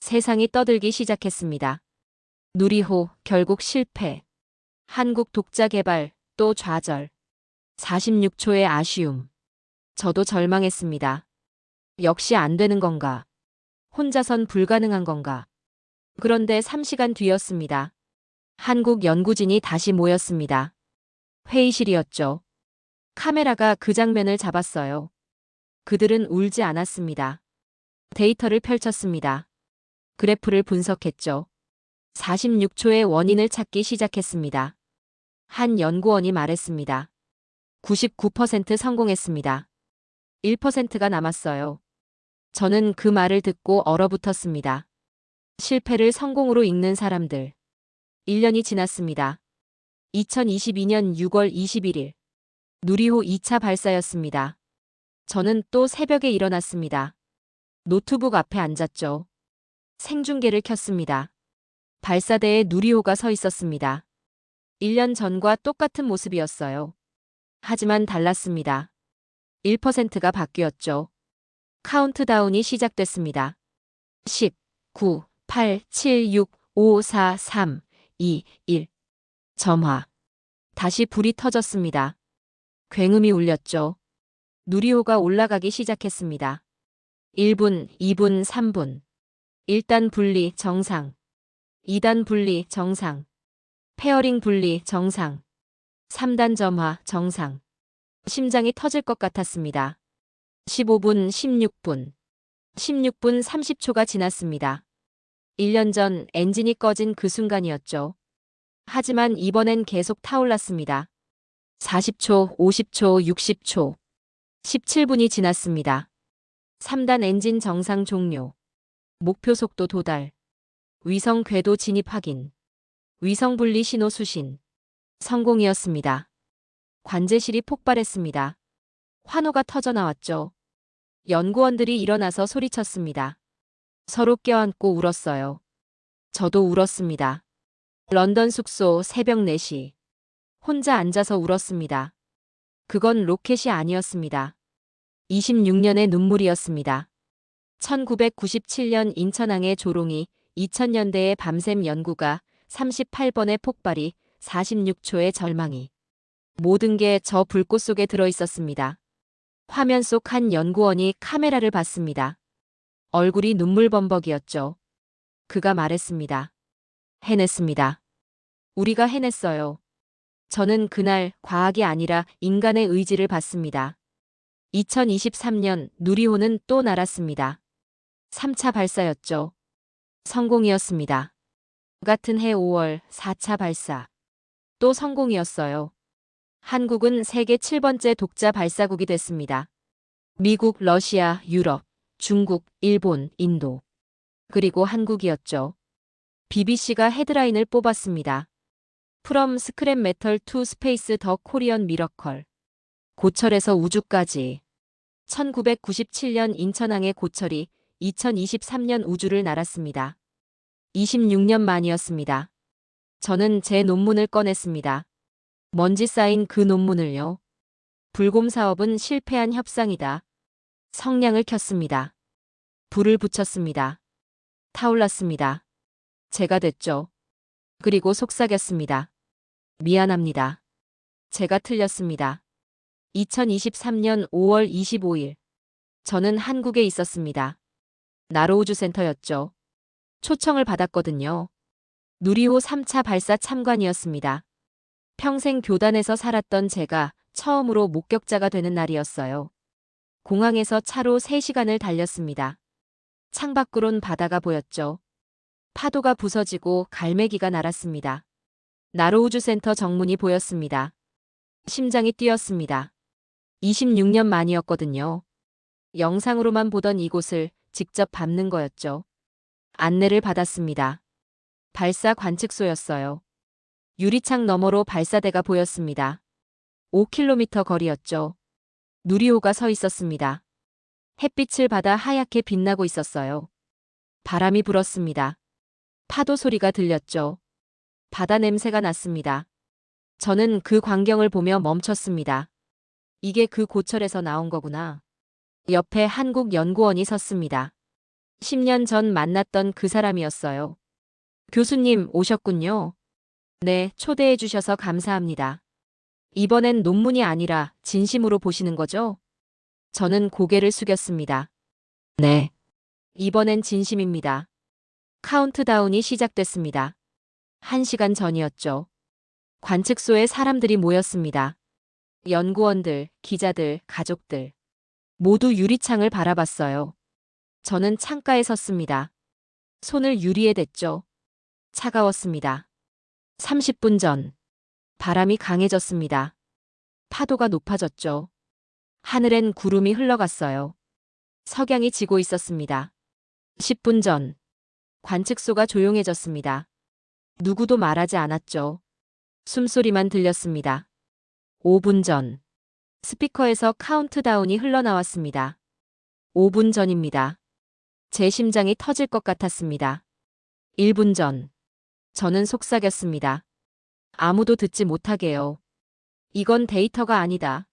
세상이 떠들기 시작했습니다. 누리호 결국 실패. 한국 독자 개발 또 좌절. 46초의 아쉬움. 저도 절망했습니다. 역시 안 되는 건가? 혼자선 불가능한 건가? 그런데 3시간 뒤였습니다. 한국 연구진이 다시 모였습니다. 회의실이었죠. 카메라가 그 장면을 잡았어요. 그들은 울지 않았습니다. 데이터를 펼쳤습니다. 그래프를 분석했죠. 46초의 원인을 찾기 시작했습니다. 한 연구원이 말했습니다. 99% 성공했습니다. 1%가 남았어요. 저는 그 말을 듣고 얼어붙었습니다. 실패를 성공으로 읽는 사람들. 1년이 지났습니다. 2022년 6월 21일. 누리호 2차 발사였습니다. 저는 또 새벽에 일어났습니다. 노트북 앞에 앉았죠. 생중계를 켰습니다. 발사대에 누리호가 서 있었습니다. 1년 전과 똑같은 모습이었어요. 하지만 달랐습니다. 1%가 바뀌었죠. 카운트다운이 시작됐습니다. 10, 9, 8, 7, 6, 5, 4, 3, 2, 1. 점화. 다시 불이 터졌습니다. 굉음이 울렸죠. 누리호가 올라가기 시작했습니다. 1분, 2분, 3분. 1단 분리 정상. 2단 분리 정상. 페어링 분리 정상. 3단 점화 정상. 심장이 터질 것 같았습니다. 15분, 16분. 16분 30초가 지났습니다. 1년 전 엔진이 꺼진 그 순간이었죠. 하지만 이번엔 계속 타올랐습니다. 40초, 50초, 60초. 17분이 지났습니다. 3단 엔진 정상 종료. 목표 속도 도달. 위성 궤도 진입 확인. 위성 분리 신호 수신. 성공이었습니다. 관제실이 폭발했습니다. 환호가 터져 나왔죠. 연구원들이 일어나서 소리쳤습니다. 서로 껴안고 울었어요. 저도 울었습니다. 런던 숙소 새벽 4시. 혼자 앉아서 울었습니다. 그건 로켓이 아니었습니다. 26년의 눈물이었습니다. 1997년 인천항의 조롱이, 2000년대의 밤샘 연구가, 38번의 폭발이, 46초의 절망이. 모든 게 저 불꽃 속에 들어있었습니다. 화면 속 한 연구원이 카메라를 봤습니다. 얼굴이 눈물범벅이었죠. 그가 말했습니다. 해냈습니다. 우리가 해냈어요. 저는 그날 과학이 아니라 인간의 의지를 봤습니다. 2023년 누리호는 또 날았습니다. 3차 발사였죠. 성공이었습니다. 같은 해 5월 4차 발사. 또 성공이었어요. 한국은 세계 7번째 독자 발사국이 됐습니다. 미국, 러시아, 유럽, 중국, 일본, 인도. 그리고 한국이었죠. BBC가 헤드라인을 뽑았습니다. From Scrap Metal to Space the Korean Miracle. 고철에서 우주까지. 1997년 인천항의 고철이 2023년 우주를 날았습니다. 26년 만이었습니다. 저는 제 논문을 꺼냈습니다. 먼지 쌓인 그 논문을요. 불곰 사업은 실패한 협상이다. 성냥을 켰습니다. 불을 붙였습니다. 타올랐습니다. 제가 됐죠. 그리고 속삭였습니다. 미안합니다. 제가 틀렸습니다. 2023년 5월 25일. 저는 한국에 있었습니다. 나로우주센터였죠. 초청을 받았거든요. 누리호 3차 발사 참관이었습니다. 평생 교단에서 살았던 제가 처음으로 목격자가 되는 날이었어요. 공항에서 차로 3시간을 달렸습니다. 창밖으론 바다가 보였죠. 파도가 부서지고 갈매기가 날았습니다. 나로우주센터 정문이 보였습니다. 심장이 뛰었습니다. 26년 만이었거든요. 영상으로만 보던 이곳을 직접 밟는 거였죠. 안내를 받았습니다. 발사 관측소였어요. 유리창 너머로 발사대가 보였습니다. 5km 거리였죠. 누리호가 서 있었습니다. 햇빛을 받아 하얗게 빛나고 있었어요. 바람이 불었습니다. 파도 소리가 들렸죠. 바다 냄새가 났습니다. 저는 그 광경을 보며 멈췄습니다. 이게 그 고철에서 나온 거구나. 옆에 한국 연구원이 섰습니다. 10년 전 만났던 그 사람이었어요. 교수님 오셨군요. 네, 초대해 주셔서 감사합니다. 이번엔 논문이 아니라 진심으로 보시는 거죠? 저는 고개를 숙였습니다. 네. 이번엔 진심입니다. 카운트다운이 시작됐습니다. 1시간 전이었죠. 관측소에 사람들이 모였습니다. 연구원들, 기자들, 가족들. 모두 유리창을 바라봤어요. 저는 창가에 섰습니다. 손을 유리에 댔죠. 차가웠습니다. 30분 전. 바람이 강해졌습니다. 파도가 높아졌죠. 하늘엔 구름이 흘러갔어요. 석양이 지고 있었습니다. 10분 전. 관측소가 조용해졌습니다. 누구도 말하지 않았죠. 숨소리만 들렸습니다. 5분 전. 스피커에서 카운트다운이 흘러나왔습니다. 5분 전입니다. 제 심장이 터질 것 같았습니다. 1분 전. 저는 속삭였습니다. 아무도 듣지 못하게요. 이건 데이터가 아니다.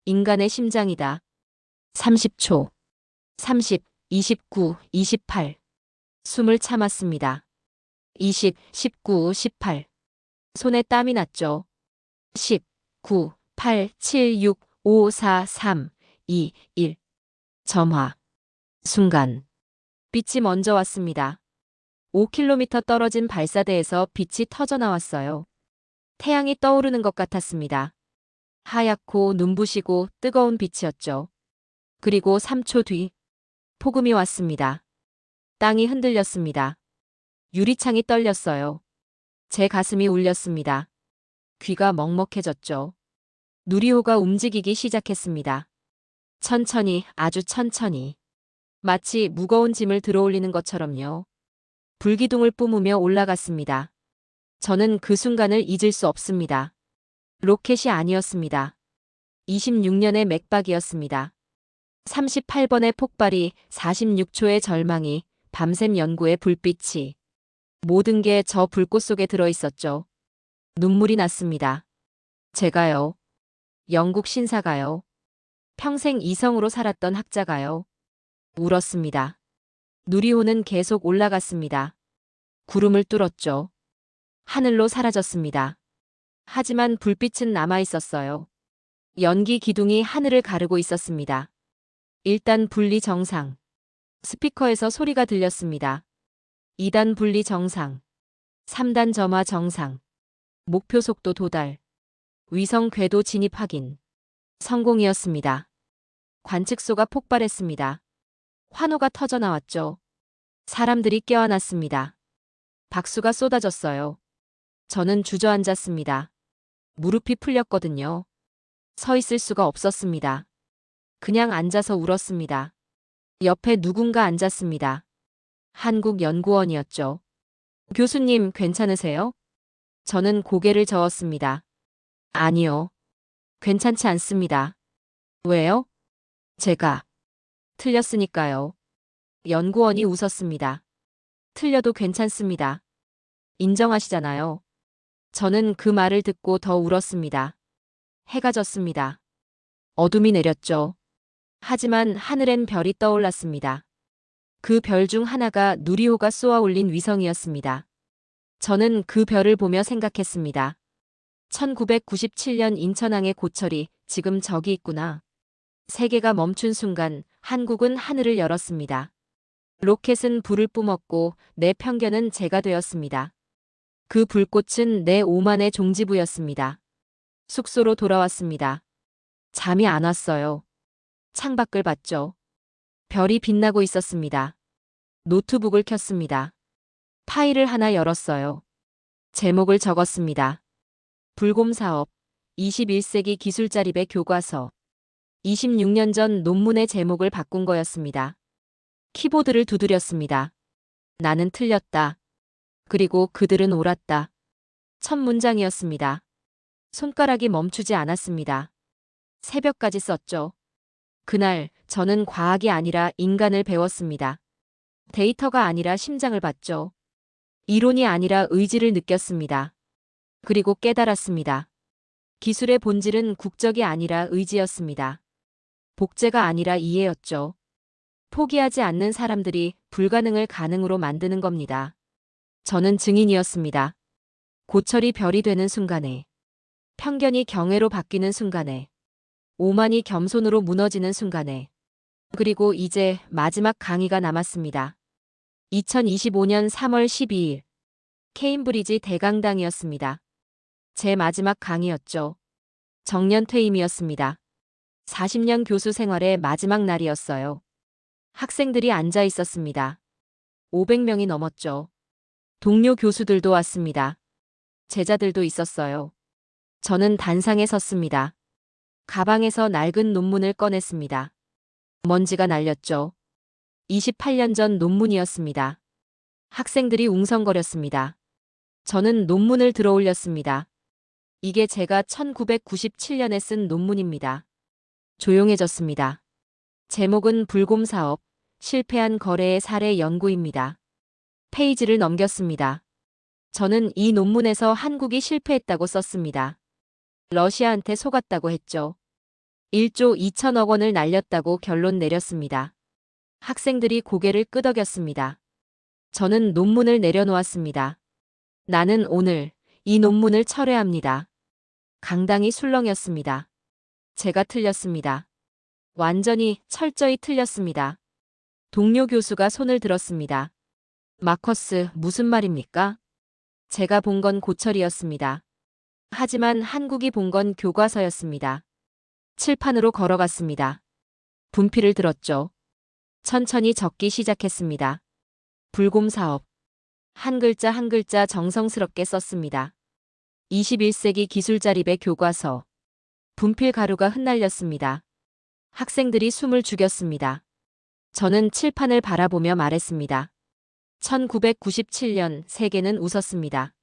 인간의 심장이다. 30초. 30, 29, 28. 숨을 참았습니다. 20, 19, 18. 손에 땀이 났죠. 10, 9, 8, 7, 6, 5, 4, 3, 2, 1. 점화. 순간. 빛이 먼저 왔습니다. 5km 떨어진 발사대에서 빛이 터져 나왔어요. 태양이 떠오르는 것 같았습니다. 하얗고 눈부시고 뜨거운 빛이었죠. 그리고 3초 뒤. 폭음이 왔습니다. 땅이 흔들렸습니다. 유리창이 떨렸어요. 제 가슴이 울렸습니다. 귀가 먹먹해졌죠. 누리호가 움직이기 시작했습니다. 천천히, 아주 천천히. 마치 무거운 짐을 들어올리는 것처럼요. 불기둥을 뿜으며 올라갔습니다. 저는 그 순간을 잊을 수 없습니다. 로켓이 아니었습니다. 26년의 맥박이었습니다. 38번의 폭발이, 46초의 절망이, 밤샘 연구의 불빛이. 모든 게 저 불꽃 속에 들어있었죠. 눈물이 났습니다. 제가요. 영국 신사가요. 평생 이성으로 살았던 학자가요. 울었습니다. 누리호는 계속 올라갔습니다. 구름을 뚫었죠. 하늘로 사라졌습니다. 하지만 불빛은 남아있었어요. 연기 기둥이 하늘을 가르고 있었습니다. 1단 분리 정상. 스피커에서 소리가 들렸습니다. 2단 분리 정상. 3단 점화 정상. 목표 속도 도달. 위성 궤도 진입 확인. 성공이었습니다. 관측소가 폭발했습니다. 환호가 터져 나왔죠. 사람들이 깨어났습니다. 박수가 쏟아졌어요. 저는 주저앉았습니다. 무릎이 풀렸거든요. 서 있을 수가 없었습니다. 그냥 앉아서 울었습니다. 옆에 누군가 앉았습니다. 한국 연구원이었죠. 교수님, 괜찮으세요? 저는 고개를 저었습니다. 아니요. 괜찮지 않습니다. 왜요? 제가 틀렸으니까요. 연구원이 웃었습니다. 틀려도 괜찮습니다. 인정하시잖아요. 저는 그 말을 듣고 더 울었습니다. 해가 졌습니다. 어둠이 내렸죠. 하지만 하늘엔 별이 떠올랐습니다. 그 별 중 하나가 누리호가 쏘아 올린 위성이었습니다. 저는 그 별을 보며 생각했습니다. 1997년 인천항의 고철이 지금 저기 있구나. 세계가 멈춘 순간 한국은 하늘을 열었습니다. 로켓은 불을 뿜었고 내 편견은 재가 되었습니다. 그 불꽃은 내 오만의 종지부였습니다. 숙소로 돌아왔습니다. 잠이 안 왔어요. 창밖을 봤죠. 별이 빛나고 있었습니다. 노트북을 켰습니다. 파일을 하나 열었어요. 제목을 적었습니다. 불곰사업, 21세기 기술자립의 교과서. 26년 전 논문의 제목을 바꾼 거였습니다. 키보드를 두드렸습니다. 나는 틀렸다. 그리고 그들은 옳았다. 첫 문장이었습니다. 손가락이 멈추지 않았습니다. 새벽까지 썼죠. 그날 저는 과학이 아니라 인간을 배웠습니다. 데이터가 아니라 심장을 봤죠. 이론이 아니라 의지를 느꼈습니다. 그리고 깨달았습니다. 기술의 본질은 국적이 아니라 의지였습니다. 복제가 아니라 이해였죠. 포기하지 않는 사람들이 불가능을 가능으로 만드는 겁니다. 저는 증인이었습니다. 고철이 별이 되는 순간에, 편견이 경애로 바뀌는 순간에, 오만이 겸손으로 무너지는 순간에, 그리고 이제 마지막 강의가 남았습니다. 2025년 3월 12일, 케임브리지 대강당이었습니다. 제 마지막 강의였죠. 정년 퇴임이었습니다. 40년 교수 생활의 마지막 날이었어요. 학생들이 앉아 있었습니다. 500명이 넘었죠. 동료 교수들도 왔습니다. 제자들도 있었어요. 저는 단상에 섰습니다. 가방에서 낡은 논문을 꺼냈습니다. 먼지가 날렸죠. 28년 전 논문이었습니다. 학생들이 웅성거렸습니다. 저는 논문을 들어 올렸습니다. 이게 제가 1997년에 쓴 논문입니다. 조용해졌습니다. 제목은 불곰사업, 실패한 거래의 사례 연구입니다. 페이지를 넘겼습니다. 저는 이 논문에서 한국이 실패했다고 썼습니다. 러시아한테 속았다고 했죠. 1조 2천억 원을 날렸다고 결론 내렸습니다. 학생들이 고개를 끄덕였습니다. 저는 논문을 내려놓았습니다. 나는 오늘 이 논문을 철회합니다. 강당이 술렁였습니다. 제가 틀렸습니다. 완전히 철저히 틀렸습니다. 동료 교수가 손을 들었습니다. 마커스, 무슨 말입니까? 제가 본 건 고철이었습니다. 하지만 한국이 본 건 교과서였습니다. 칠판으로 걸어갔습니다. 분필을 들었죠. 천천히 적기 시작했습니다. 불곰사업. 한 글자 한 글자 정성스럽게 썼습니다. 21세기 기술자립의 교과서. 분필 가루가 흩날렸습니다. 학생들이 숨을 죽였습니다. 저는 칠판을 바라보며 말했습니다. 1997년 세계는 웃었습니다.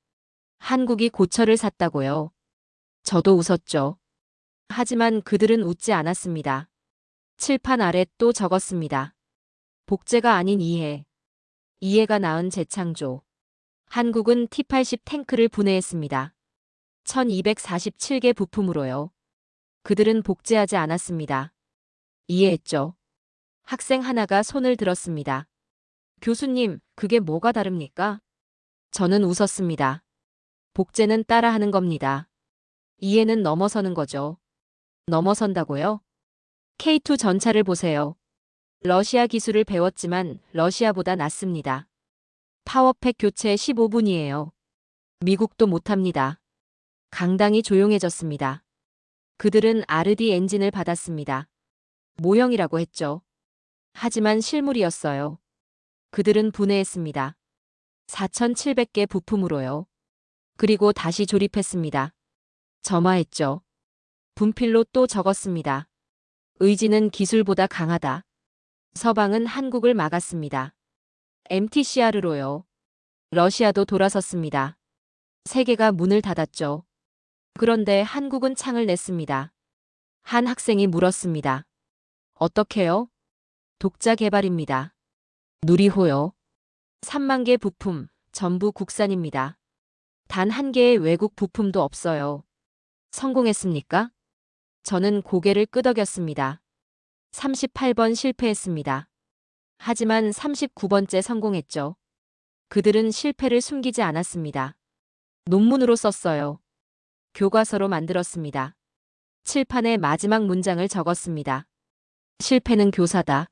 한국이 고철을 샀다고요. 저도 웃었죠. 하지만 그들은 웃지 않았습니다. 칠판 아래 또 적었습니다. 복제가 아닌 이해. 이해가 낳은 재창조. 한국은 T-80 탱크를 분해했습니다. 1247개 부품으로요. 그들은 복제하지 않았습니다. 이해했죠. 학생 하나가 손을 들었습니다. 교수님, 그게 뭐가 다릅니까? 저는 웃었습니다. 복제는 따라하는 겁니다. 이해는 넘어서는 거죠. 넘어선다고요? K2 전차를 보세요. 러시아 기술을 배웠지만 러시아보다 낫습니다. 파워팩 교체 15분이에요. 미국도 못합니다. 강당이 조용해졌습니다. 그들은 RD 엔진을 받았습니다. 모형이라고 했죠. 하지만 실물이었어요. 그들은 분해했습니다. 4,700개 부품으로요. 그리고 다시 조립했습니다. 점화했죠. 분필로 또 적었습니다. 의지는 기술보다 강하다. 서방은 한국을 막았습니다. MTCR로요. 러시아도 돌아섰습니다. 세계가 문을 닫았죠. 그런데 한국은 창을 냈습니다. 한 학생이 물었습니다. 어떻게요? 독자 개발입니다. 누리호요. 3만 개 부품, 전부 국산입니다. 단 한 개의 외국 부품도 없어요. 성공했습니까? 저는 고개를 끄덕였습니다. 38번 실패했습니다. 하지만 39번째 성공했죠. 그들은 실패를 숨기지 않았습니다. 논문으로 썼어요. 교과서로 만들었습니다. 칠판에 마지막 문장을 적었습니다. 실패는 교사다.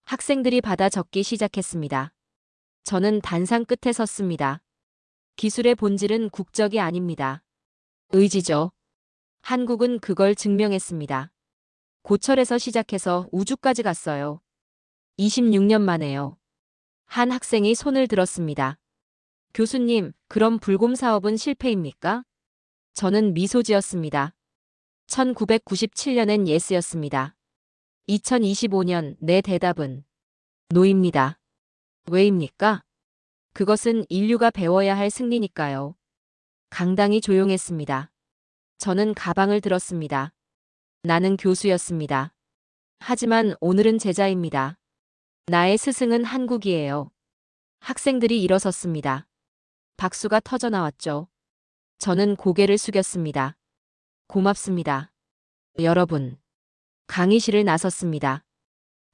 학생들이 받아 적기 시작했습니다. 저는 단상 끝에 섰습니다. 기술의 본질은 국적이 아닙니다. 의지죠. 한국은 그걸 증명했습니다. 고철에서 시작해서 우주까지 갔어요. 26년 만에요. 한 학생이 손을 들었습니다. 교수님, 그럼 불곰 사업은 실패입니까? 저는 미소 지었습니다. 1997년엔 예스였습니다. 2025년 내 대답은 노입니다. 왜입니까? 그것은 인류가 배워야 할 승리니까요. 강당이 조용했습니다. 저는 가방을 들었습니다. 나는 교수였습니다. 하지만 오늘은 제자입니다. 나의 스승은 한국이에요. 학생들이 일어섰습니다. 박수가 터져 나왔죠. 저는 고개를 숙였습니다. 고맙습니다. 여러분. 강의실을 나섰습니다.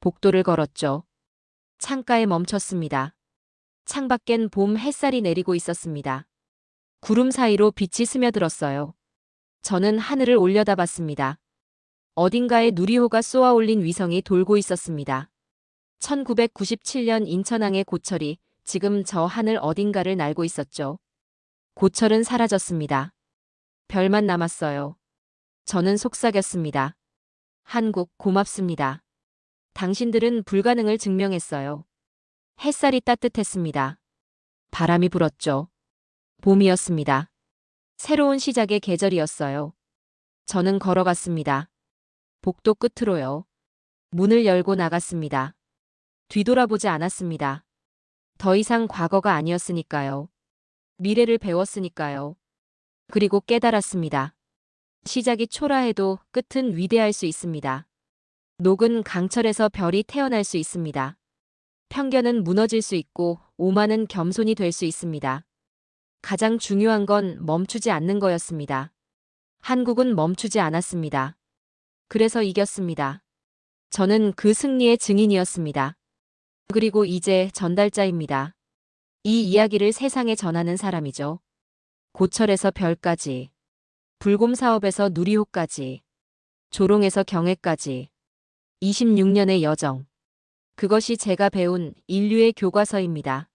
복도를 걸었죠. 창가에 멈췄습니다. 창밖엔 봄 햇살이 내리고 있었습니다. 구름 사이로 빛이 스며들었어요. 저는 하늘을 올려다봤습니다. 어딘가에 누리호가 쏘아올린 위성이 돌고 있었습니다. 1997년 인천항의 고철이 지금 저 하늘 어딘가를 날고 있었죠. 고철은 사라졌습니다. 별만 남았어요. 저는 속삭였습니다. 한국 고맙습니다. 당신들은 불가능을 증명했어요. 햇살이 따뜻했습니다. 바람이 불었죠. 봄이었습니다. 새로운 시작의 계절이었어요. 저는 걸어갔습니다. 복도 끝으로요. 문을 열고 나갔습니다. 뒤돌아보지 않았습니다. 더 이상 과거가 아니었으니까요. 미래를 배웠으니까요. 그리고 깨달았습니다. 시작이 초라해도 끝은 위대할 수 있습니다. 녹은 강철에서 별이 태어날 수 있습니다. 편견은 무너질 수 있고 오만은 겸손이 될 수 있습니다. 가장 중요한 건 멈추지 않는 거였습니다. 한국은 멈추지 않았습니다. 그래서 이겼습니다. 저는 그 승리의 증인이었습니다. 그리고 이제 전달자입니다. 이 이야기를 세상에 전하는 사람이죠. 고철에서 별까지, 불곰 사업에서 누리호까지, 조롱에서 경애까지, 26년의 여정. 그것이 제가 배운 인류의 교과서입니다.